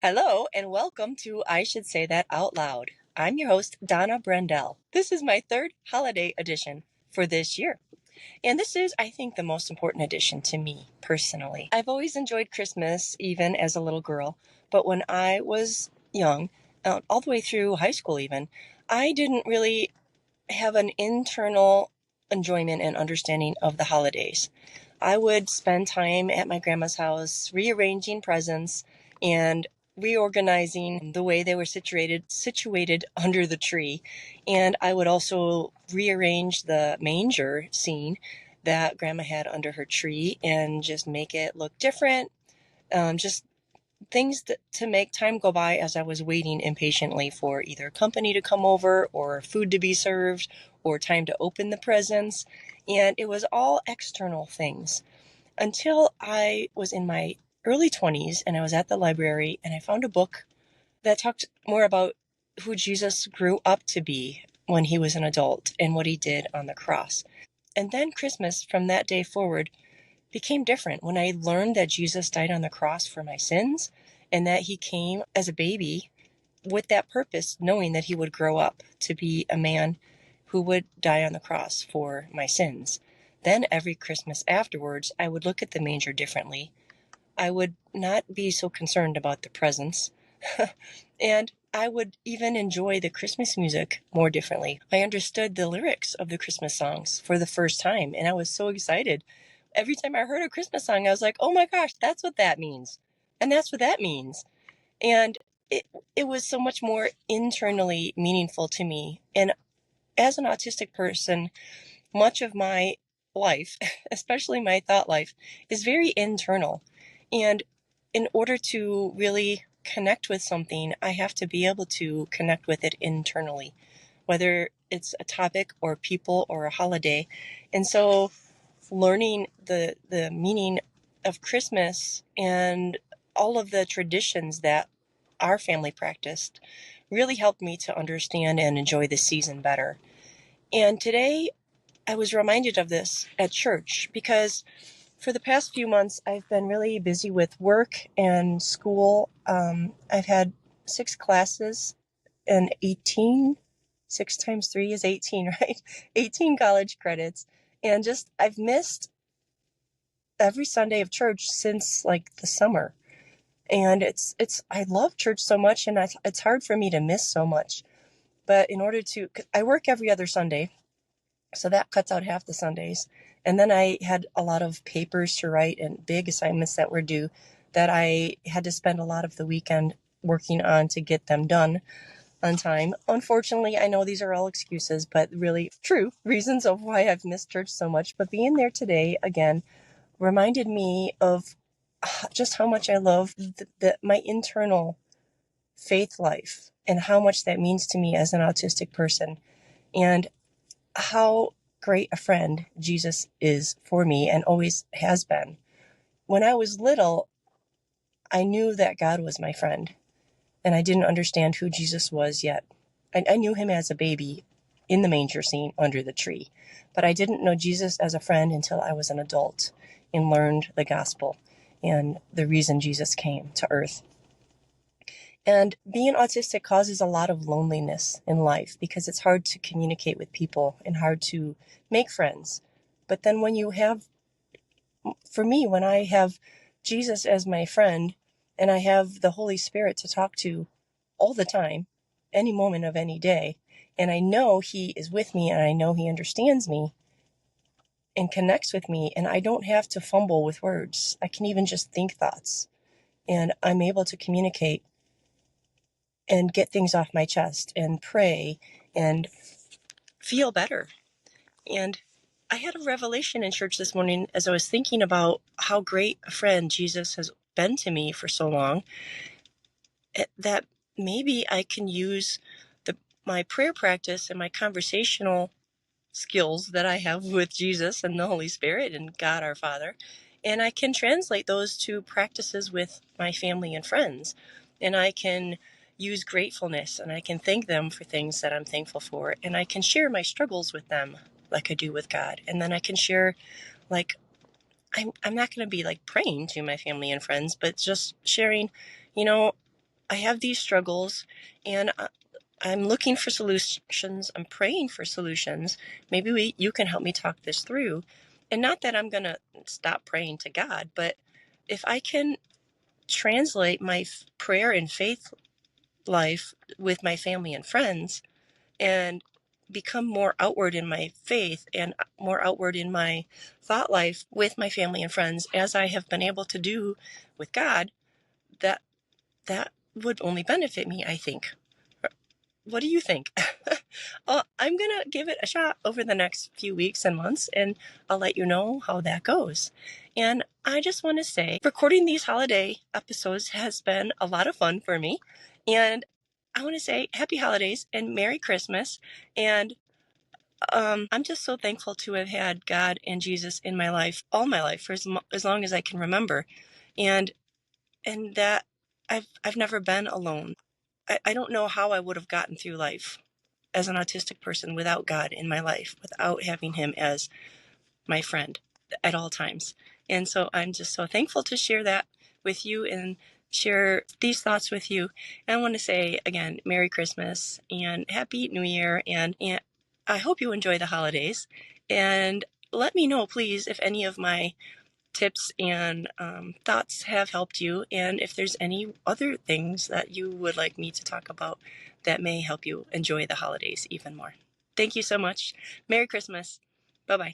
Hello, and welcome to I Should Say That Out Loud. I'm your host, Donna Brendel. This is my third holiday edition for this year. And this is, I think, the most important edition to me personally. I've always enjoyed Christmas, even as a little girl, but when I was young, all the way through high school even, I didn't really have an internal enjoyment and understanding of the holidays. I would spend time at my grandma's house rearranging presents and reorganizing the way they were situated under the tree. And I would also rearrange the manger scene that grandma had under her tree and just make it look different. Just things to make time go by as I was waiting impatiently for either company to come over or food to be served or time to open the presents. And it was all external things until I was in my early 20s and I was at the library and I found a book that talked more about who Jesus grew up to be when he was an adult and what he did on the cross. And then Christmas from that day forward became different when I learned that Jesus died on the cross for my sins and that he came as a baby with that purpose, knowing that he would grow up to be a man who would die on the cross for my sins. Then every Christmas afterwards, I would look at the manger differently. I would not be so concerned about the presents. And I would even enjoy the Christmas music more differently. I understood the lyrics of the Christmas songs for the first time, and I was so excited. Every time I heard a Christmas song, I was like, oh my gosh, that's what that means. And that's what that means. And it was so much more internally meaningful to me. And as an autistic person, much of my life, especially my thought life, is very internal. And in order to really connect with something, I have to be able to connect with it internally, whether it's a topic or people or a holiday. And so learning the meaning of Christmas and all of the traditions that our family practiced really helped me to understand and enjoy the season better. And today I was reminded of this at church because for the past few months I've been really busy with work and school. I've had 6 classes and 18, 6 times 3 is 18, right? 18 college credits. And just, I've missed every Sunday of church since like the summer. And I love church so much, and it's hard for me to miss so much. But in order to, I work every other Sunday, so that cuts out half the Sundays. And then I had a lot of papers to write and big assignments that were due that I had to spend a lot of the weekend working on to get them done on time. Unfortunately, I know these are all excuses, but really true reasons of why I've missed church so much. But being there today again reminded me of just how much I love my internal faith life and how much that means to me as an autistic person, and how great a friend Jesus is for me and always has been. When I was little, I knew that God was my friend, and I didn't understand who Jesus was yet. I knew him as a baby in the manger scene under the tree, but I didn't know Jesus as a friend until I was an adult and learned the gospel and the reason Jesus came to earth. And being autistic causes a lot of loneliness in life because it's hard to communicate with people and hard to make friends. But then for me, when I have Jesus as my friend and I have the Holy Spirit to talk to all the time, any moment of any day, and I know he is with me and I know he understands me and connects with me, and I don't have to fumble with words. I can even just think thoughts, and I'm able to communicate and get things off my chest and pray and feel better. And I had a revelation in church this morning as I was thinking about how great a friend Jesus has been to me for so long, that maybe I can use my prayer practice and my conversational skills that I have with Jesus and the Holy Spirit and God our Father, and I can translate those to practices with my family and friends. And I can use gratefulness and I can thank them for things that I'm thankful for, and I can share my struggles with them like I do with God. And then I can share, like, I'm not going to be like praying to my family and friends, but just sharing, you know, I have these struggles, and I'm looking for solutions. I'm praying for solutions. Maybe you can help me talk this through. And not that I'm going to stop praying to God, but if I can translate my prayer and faith life with my family and friends and become more outward in my faith and more outward in my thought life with my family and friends, as I have been able to do with God, that that would only benefit me, I think. What do you think? I'm going to give it a shot over the next few weeks and months, and I'll let you know how that goes. And I just want to say, recording these holiday episodes has been a lot of fun for me. And I want to say happy holidays and Merry Christmas. And I'm just so thankful to have had God and Jesus in my life, all my life, for as long as I can remember. And that I've never been alone. I don't know how I would have gotten through life as an autistic person without God in my life, without having him as my friend at all times. And so I'm just so thankful to share that with you and share these thoughts with you. And I want to say again, Merry Christmas and Happy New Year. And I hope you enjoy the holidays. And let me know, please, if any of my tips and thoughts have helped you, and if there's any other things that you would like me to talk about that may help you enjoy the holidays even more. Thank you so much. Merry Christmas. Bye-bye.